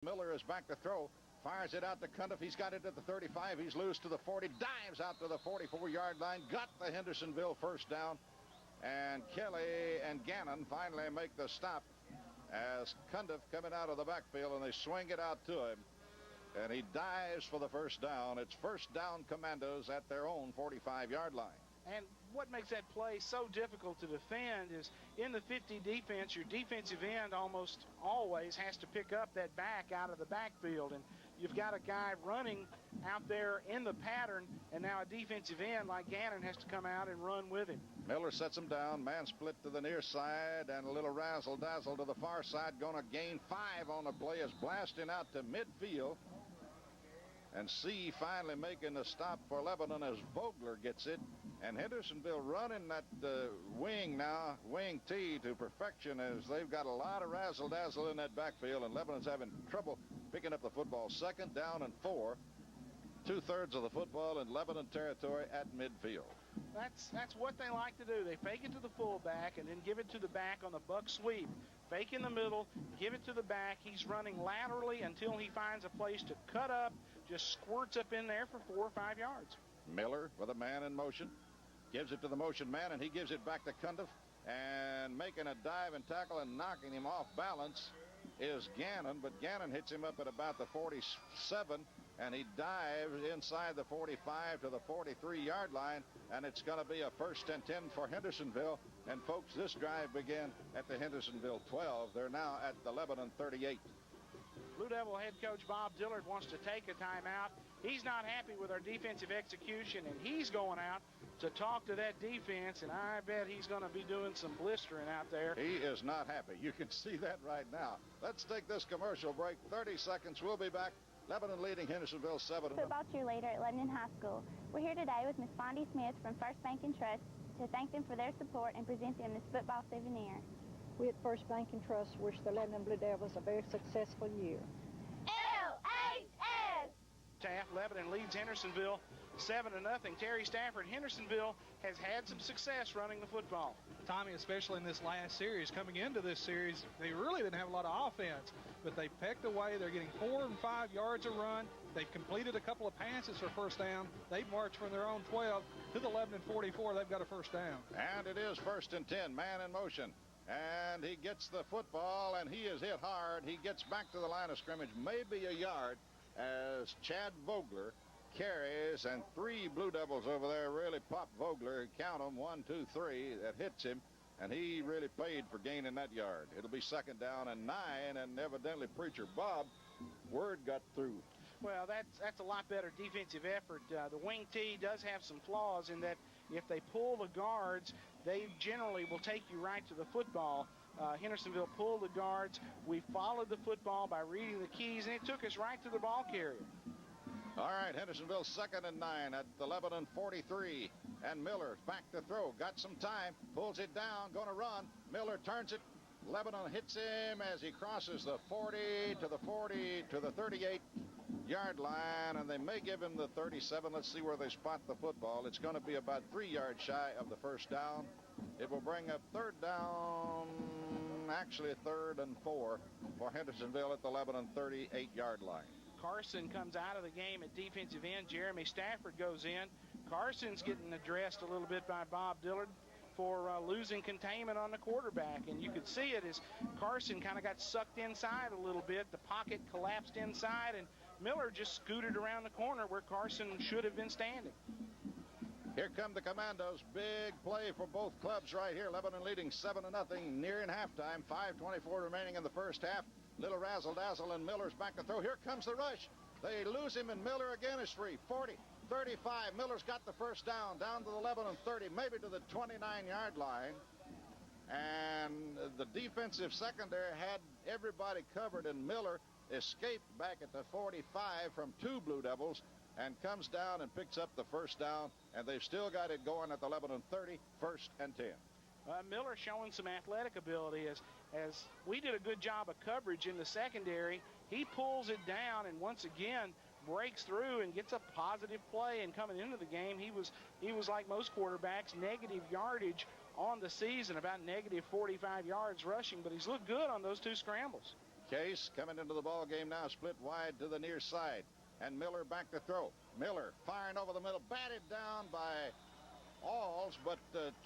Miller is back to throw. Fires it out to Cundiff. He's got it at the 35. He's loose to the 40. Dives out to the 44-yard line. Got the Hendersonville first down. And Kelly and Gannon finally make the stop as Cundiff coming out of the backfield, and they swing it out to him. And he dives for the first down. It's first down Commandos at their own 45-yard line. And what makes that play so difficult to defend is in the 50 defense, your defensive end almost always has to pick up that back out of the backfield. And you've got a guy running out there in the pattern, and now a defensive end like Gannon has to come out and run with him. Miller sets him down. Man split to the near side and a little razzle-dazzle to the far side. Going to gain 5 on the play. Is blasting out to midfield. And C finally making the stop for Lebanon as Vogler gets it. And Hendersonville running that wing now, wing T to perfection, as they've got a lot of razzle-dazzle in that backfield, and Lebanon's having trouble picking up the football. Second down and 4. 2/3 of the football in Lebanon territory at midfield. That's what they like to do. They fake it to the fullback and then give it to the back on the buck sweep. Fake in the middle, give it to the back. He's running laterally until he finds a place to cut up, just squirts up in there for 4 or 5 yards. Miller with a man in motion. Gives it to the motion man, and he gives it back to Cundiff. And making a dive and tackle and knocking him off balance is Gannon, but Gannon hits him up at about the 47, and he dives inside the 45 to the 43-yard line, and it's going to be a 1st and 10 for Hendersonville. And, folks, this drive began at the Hendersonville 12. They're now at the Lebanon 38. Blue Devil head coach Bob Dillard wants to take a timeout. He's not happy with our defensive execution, and he's going out to talk to that defense, and I bet he's going to be doing some blistering out there. He is not happy. You can see that right now. Let's take this commercial break. 30 seconds. We'll be back. Lebanon leading Hendersonville 7-0. Football cheerleader at Lebanon High School. We're here today with Miss Bondi Smith from First Bank and Trust to thank them for their support and present them this football souvenir. We at First Bank and Trust wish the Lebanon Blue Devils a very successful year. LHS! Taft, Lebanon leads Hendersonville 7-0. Terry Stafford, Hendersonville has had some success running the football. Tommy, especially in this last series, coming into this series, they really didn't have a lot of offense, but they pecked away. They're getting 4 and 5 yards a run. They've completed a couple of passes for first down. They've marched from their own 12 to the Lebanon 44. They've got a first down. And it is 1st and 10, man in motion. And he gets the football, and he is hit hard. He gets back to the line of scrimmage, maybe a yard, as Chad Vogler carries, and 3 Blue Devils over there really pop Vogler. Count them, 1, 2, 3, that hits him, and he really paid for gaining that yard. It'll be 2nd down and 9, and evidently Preacher Bob, word got through. Well, that's a lot better defensive effort. The wing T does have some flaws in that if they pull the guards, they generally will take you right to the football. Hendersonville pulled the guards. We followed the football by reading the keys, and it took us right to the ball carrier. All right, Hendersonville 2nd and 9 at the Lebanon 43. And Miller back to throw. Got some time. Pulls it down. Going to run. Miller turns it. Lebanon hits him as he crosses the 40 to the 40 to the 38-yard line, and they may give him the 37. Let's see where they spot the football. It's going to be about 3 yards shy of the first down. It will bring up 3rd down, actually 3rd and 4 for Hendersonville at the Lebanon 38-yard line. Carson comes out of the game at defensive end. Jeremy Stafford goes in. Carson's getting addressed a little bit by Bob Dillard for losing containment on the quarterback, and you could see it as Carson kind of got sucked inside a little bit. The pocket collapsed inside, and Miller just scooted around the corner where Carson should have been standing. Here come the Commandos. Big play for both clubs right here. Lebanon leading 7-0, nearing halftime. 5:24 remaining in the first half. Little razzle-dazzle, and Miller's back to throw. Here comes the rush. They lose him, and Miller again is free. 40, 35. Miller's got the first down to the Lebanon 30, maybe to the 29-yard line. And the defensive secondary had everybody covered, and Miller escaped back at the 45 from 2 Blue Devils and comes down and picks up the first down, and they've still got it going at the Lebanon 30, 1st and 10. Miller showing some athletic ability as we did a good job of coverage in the secondary. He pulls it down and once again breaks through and gets a positive play. And coming into the game, he was like most quarterbacks, negative yardage on the season, about negative 45 yards rushing, but he's looked good on those 2 scrambles. Case coming into the ball game now, split wide to the near side. And Miller back to throw. Miller firing over the middle, batted down by Alls, but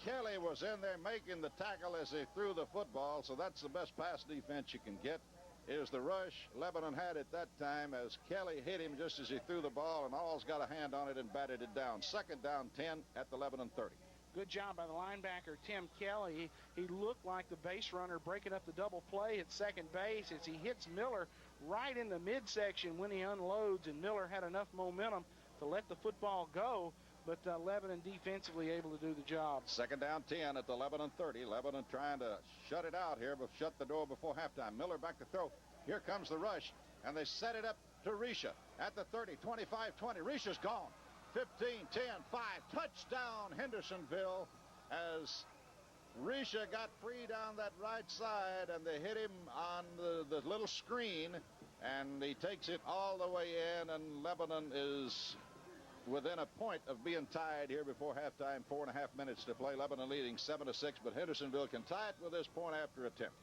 Kelly was in there making the tackle as he threw the football, so that's the best pass defense you can get, is the rush Lebanon had at that time as Kelly hit him just as he threw the ball, and Alls got a hand on it and batted it down. Second down 10 at the Lebanon 30. Good job by the linebacker, Tim Kelly. He looked like the base runner breaking up the double play at second base as he hits Miller right in the midsection when he unloads, and Miller had enough momentum to let the football go, but Lebanon defensively able to do the job. Second down 10 at the Lebanon 30. Lebanon trying to shut it out here, but shut the door before halftime. Miller back to throw. Here comes the rush, and they set it up to Risha at the 30, 25, 20. Risha's gone. 15, 10, 5, touchdown Hendersonville as Risha got free down that right side, and they hit him on the little screen, and he takes it all the way in, and Lebanon is within a point of being tied here before halftime. 4.5 minutes to play. Lebanon leading 7-6, but Hendersonville can tie it with this point after attempt.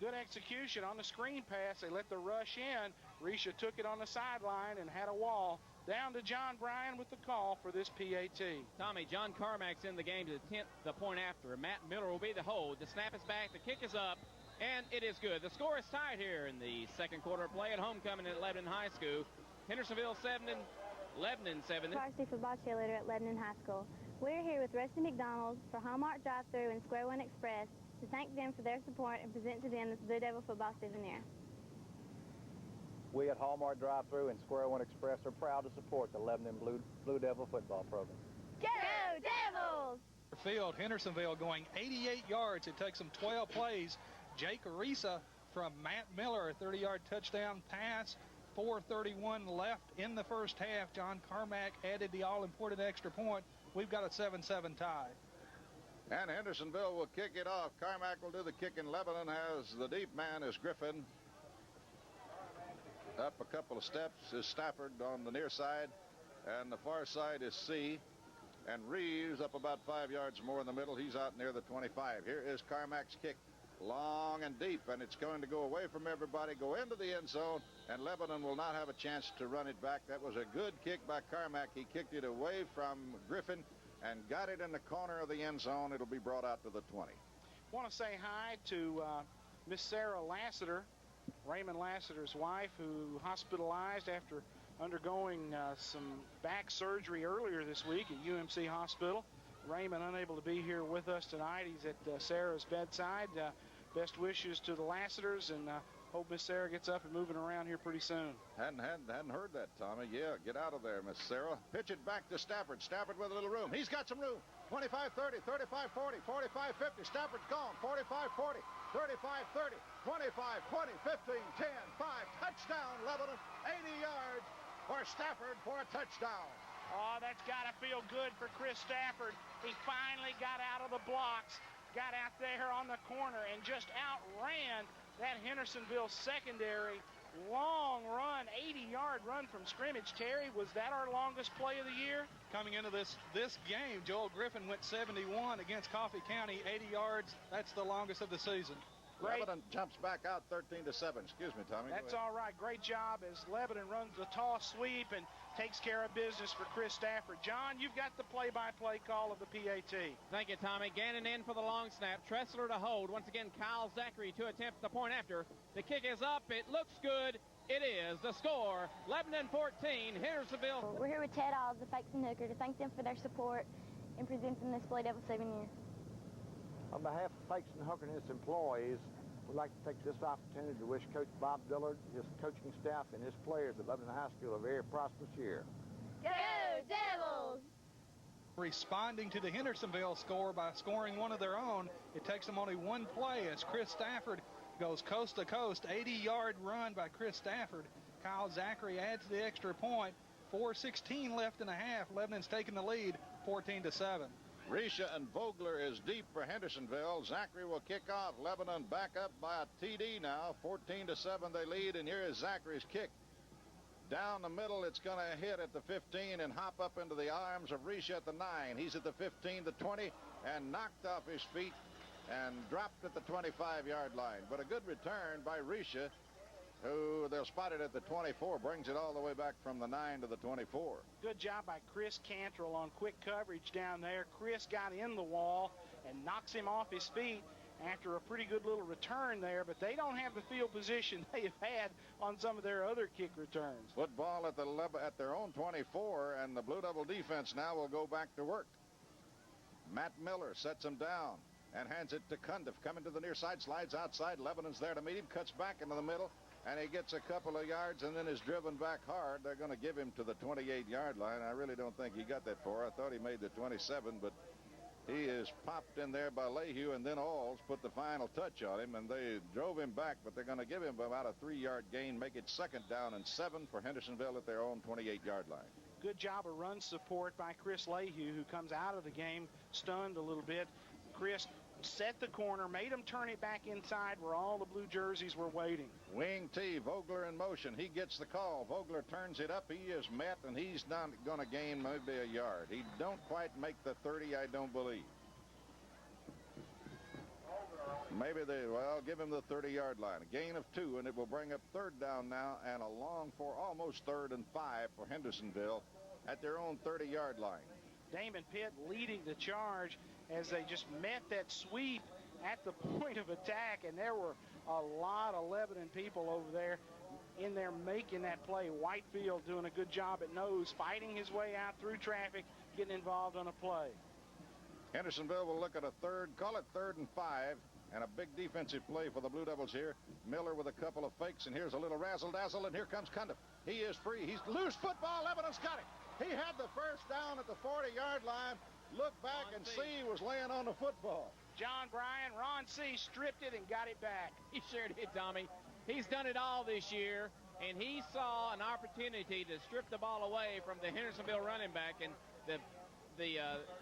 Good execution on the screen pass. They let the rush in. Risha took it on the sideline and had a wall. Down to John Bryan with the call for this PAT. Tommy, John Carmack's in the game to the point after. Matt Miller will be the hold. The snap is back. The kick is up, and it is good. The score is tied here in the second quarter of play at homecoming at Lebanon High School. Hendersonville 7 and Lebanon 7. Varsity football cheerleader at Lebanon High School. We're here with Rusty McDonald for Hallmark Drive-Thru and Square One Express to thank them for their support and present to them this Blue Devil football souvenir. We at Hallmark Drive-Thru and Square One Express are proud to support the Lebanon Blue Devil football program. Go Devils! Field, Hendersonville going 88 yards. It takes them 12 plays. Jake Arisa from Matt Miller, a 30-yard touchdown pass. 4:31 left in the first half. John Carmack added the all-important extra point. We've got a 7-7 tie. And Hendersonville will kick it off. Carmack will do the kicking. Lebanon has the deep man is Griffin. Up a couple of steps is Stafford on the near side, and the far side is C. And Reeves up about 5 yards more in the middle. He's out near the 25. Here is Carmack's kick, long and deep, and it's going to go away from everybody, go into the end zone, and Lebanon will not have a chance to run it back. That was a good kick by Carmack. He kicked it away from Griffin and got it in the corner of the end zone. It'll be brought out to the 20. Want to say hi to Miss Sarah Lassiter, Raymond Lassiter's wife, who hospitalized after undergoing some back surgery earlier this week at UMC Hospital. Raymond unable to be here with us tonight. He's at Sarah's bedside. Best wishes to the Lassiters, and hope Miss Sarah gets up and moving around here pretty soon. Hadn't heard that, Tommy. Yeah, get out of there, Miss Sarah. Pitch it back to Stafford. Stafford with a little room. He's got some room. 25-30, 35-40, 45-50. Stafford's gone. 45-40, 35-30, 25-20, 15, 10, 5. Touchdown, Lebanon. 80 yards for Stafford for a touchdown. Oh, that's got to feel good for Chris Stafford. He finally got out of the blocks, got out there on the corner, and just outran that Hendersonville secondary. Long run, 80-yard run from scrimmage. Terry, was that our longest play of the year? Coming into this game, Joel Griffin went 71 against Coffee County, 80 yards. That's the longest of the season. Lebanon jumps back out 13-7. Excuse me, Tommy. That's all right. Great job as Lebanon runs the toss sweep and takes care of business for Chris Stafford. John, you've got the play-by-play call of the PAT. Thank you, Tommy. Gannon in for the long snap. Tressler to hold. Once again, Kyle Zachary to attempt the point after. The kick is up. It looks good. It is. The score, Lebanon 14, Hendersonville. We're here with Ted Alls, the Fakes and Hooker, to thank them for their support in presenting this Blue Devil souvenir. On behalf of Fakes and Hooker and its employees, we'd like to take this opportunity to wish Coach Bob Dillard, his coaching staff, and his players at Lebanon High School a very prosperous year. Go Devils! Responding to the Hendersonville score by scoring one of their own, it takes them only one play as Chris Stafford goes coast to coast. 80-yard run by Chris Stafford. Kyle Zachary adds the extra point. 4:16 left in the half. Lebanon's taking the lead, 14-7. Risha and Vogler is deep for Hendersonville. Zachary will kick off. Lebanon back up by a TD now. 14-7 they lead, and here is Zachary's kick. Down the middle, it's going to hit at the 15 and hop up into the arms of Risha at the 9. He's at the 15, the 20, and knocked off his feet and dropped at the 25-yard line. But a good return by Risha who they'll spot it at the 24, brings it all the way back from the 9 to the 24. Good job by Chris Cantrell on quick coverage down there. Chris got in the wall and knocks him off his feet after a pretty good little return there, but they don't have the field position they have had on some of their other kick returns. Football at their own 24, and the Blue Devil defense now will go back to work. Matt Miller sets him down and hands it to Cundiff. Coming to the near side, slides outside. Lebanon's there to meet him, cuts back into the middle, and he gets a couple of yards and then is driven back hard. They're going to give him to the 28-yard line. I really don't think he got that far. I thought he made the 27, but he is popped in there by Lehue, and then Alls put the final touch on him, and they drove him back, but they're going to give him about a 3-yard gain, make it 2nd down and 7 for Hendersonville at their own 28-yard line. Good job of run support by Chris Lehue, who comes out of the game stunned a little bit. Chris set the corner, made him turn it back inside where all the blue jerseys were waiting. Wing T, Vogler in motion. He gets the call. Vogler turns it up. He is met, and he's not going to gain maybe a yard. He don't quite make the 30, I don't believe. Maybe well, give him the 30-yard line. A gain of 2, and it will bring up 3rd down now and a long for almost 3rd and 5 for Hendersonville at their own 30-yard line. Damon Pitt leading the charge as they just met that sweep at the point of attack, and there were a lot of Lebanon people over there in there making that play. Whitefield doing a good job at nose, fighting his way out through traffic, getting involved on a play. Hendersonville will look at a third, call it 3rd and 5, and a big defensive play for the Blue Devils here. Miller with a couple of fakes, and here's a little razzle-dazzle, and here comes Cundiff. He is free. He's loose football. Lebanon's got it. He had the first down at the 40-yard line. Look back and see was laying on the football. John Bryan, Ron C. stripped it and got it back. He sure did, Tommy. He's done it all this year, and he saw an opportunity to strip the ball away from the Hendersonville running back, and the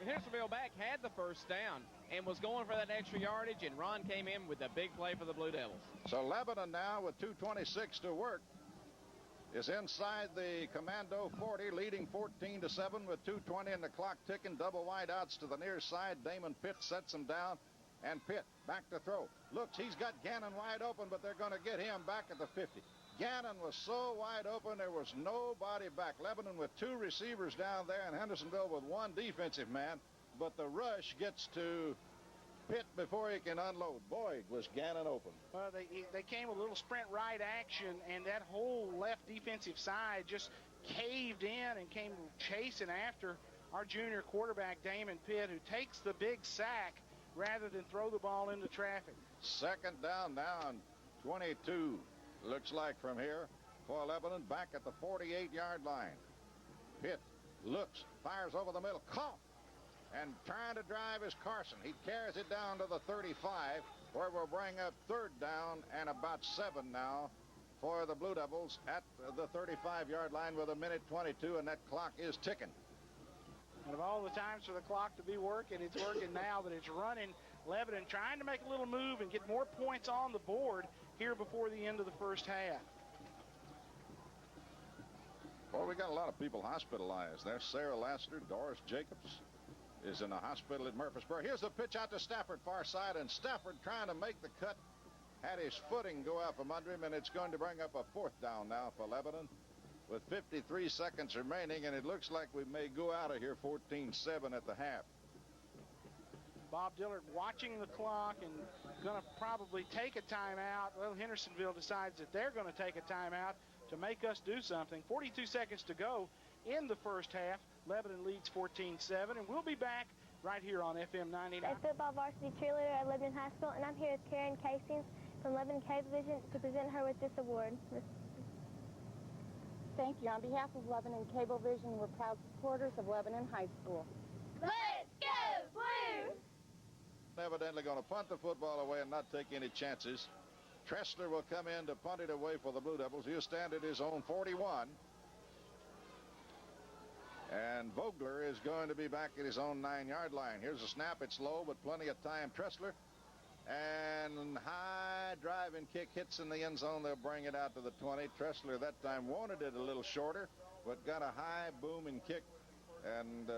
Hendersonville back had the first down and was going for that extra yardage, and Ron came in with a big play for the Blue Devils. So Lebanon now with 2:26 to work is inside the Commando 40, leading 14-7 with 2:20 and the clock ticking. Double wideouts to the near side. Damon Pitt sets him down, and Pitt back to throw. Looks, he's got Gannon wide open, but they're going to get him back at the 50. Gannon was so wide open, there was nobody back. Lebanon with 2 receivers down there, and Hendersonville with 1 defensive man, but the rush gets to Pitt before he can unload. Boy, was Gannon open. Well, they came with a little sprint right action, and that whole left defensive side just caved in and came chasing after our junior quarterback, Damon Pitt, who takes the big sack rather than throw the ball into traffic. 2nd down now and 22, looks like from here for Lebanon, back at the 48-yard line. Pitt looks, fires over the middle, caught. And trying to drive is Carson. He carries it down to the 35, where we'll bring up 3rd down and about 7 now for the Blue Devils at the 35-yard line with 1:22, and that clock is ticking. And of all the times for the clock to be working, it's working now, but it's running. Lebanon trying to make a little move and get more points on the board here before the end of the first half. Well, we got a lot of people hospitalized. There's Sarah Laster, Doris Jacobs is in the hospital at Murfreesboro. Here's the pitch out to Stafford, far side, and Stafford trying to make the cut. Had his footing go out from under him, and it's going to bring up a 4th down now for Lebanon with 53 seconds remaining, and it looks like we may go out of here 14-7 at the half. Bob Dillard watching the clock and going to probably take a timeout. Well, Hendersonville decides that they're going to take a timeout to make us do something. 42 seconds to go in the first half. Lebanon leads 14-7, and we'll be back right here on FM 99. A football varsity cheerleader at Lebanon High School, and I'm here with Karen Casings from Lebanon Cablevision to present her with this award. Thank you. On behalf of Lebanon Cablevision, we're proud supporters of Lebanon High School. Let's go Blue! Evidently going to punt the football away and not take any chances. Tressler will come in to punt it away for the Blue Devils. He'll stand at his own 41. And Vogler is going to be back at his own 9-yard line. Here's a snap. It's low, but plenty of time. Tressler, and high driving kick hits in the end zone. They'll bring it out to the 20. Tressler that time wanted it a little shorter, but got a high booming kick. And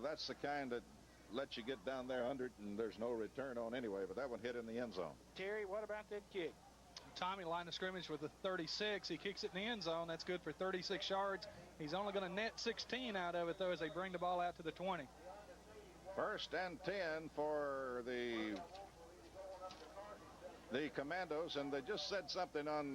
that's the kind that lets you get down there 100, and there's no return on anyway. But that one hit in the end zone. Terry, what about that kick? Tommy line of scrimmage with the 36. He kicks it in the end zone. That's good for 36 yards. He's only going to net 16 out of it, though, as they bring the ball out to the 20. 1st and 10 for the Commandos, and they just said something on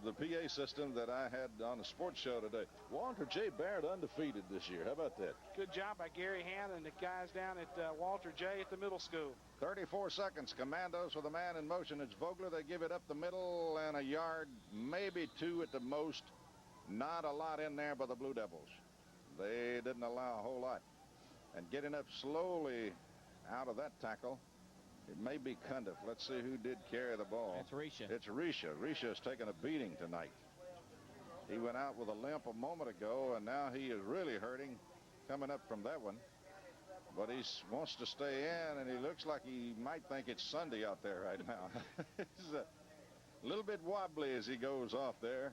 the PA system that I had on the sports show today. Walter J. Barrett undefeated this year. How about that? Good job by Gary Hanna and the guys down at Walter J. at the middle school. 34 seconds. Commandos with a man in motion. It's Vogler. They give it up the middle and a yard, maybe 2 at the most. Not a lot in there by the Blue Devils. They didn't allow a whole lot. And getting up slowly out of that tackle, it may be Cundiff. Let's see who did carry the ball. It's Risha. It's Risha. Risha's taken a beating tonight. He went out with a limp a moment ago, and now he is really hurting coming up from that one. But he wants to stay in, and he looks like he might think it's Sunday out there right now. He's a little bit wobbly as he goes off there.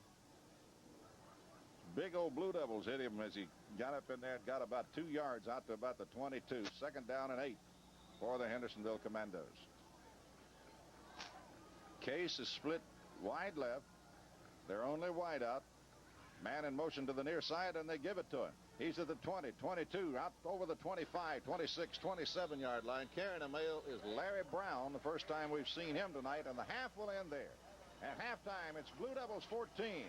Big old Blue Devils hit him as he got up in there and got about 2 yards out to about the 22. 2nd down and 8 for the Hendersonville Commandos. Case is split wide left. They're only wide out. Man in motion to the near side, and they give it to him. He's at the 20, 22, out over the 25, 26, 27-yard line. Carrying him is Larry Brown, the first time we've seen him tonight, and the half will end there. At halftime, it's Blue Devils 14,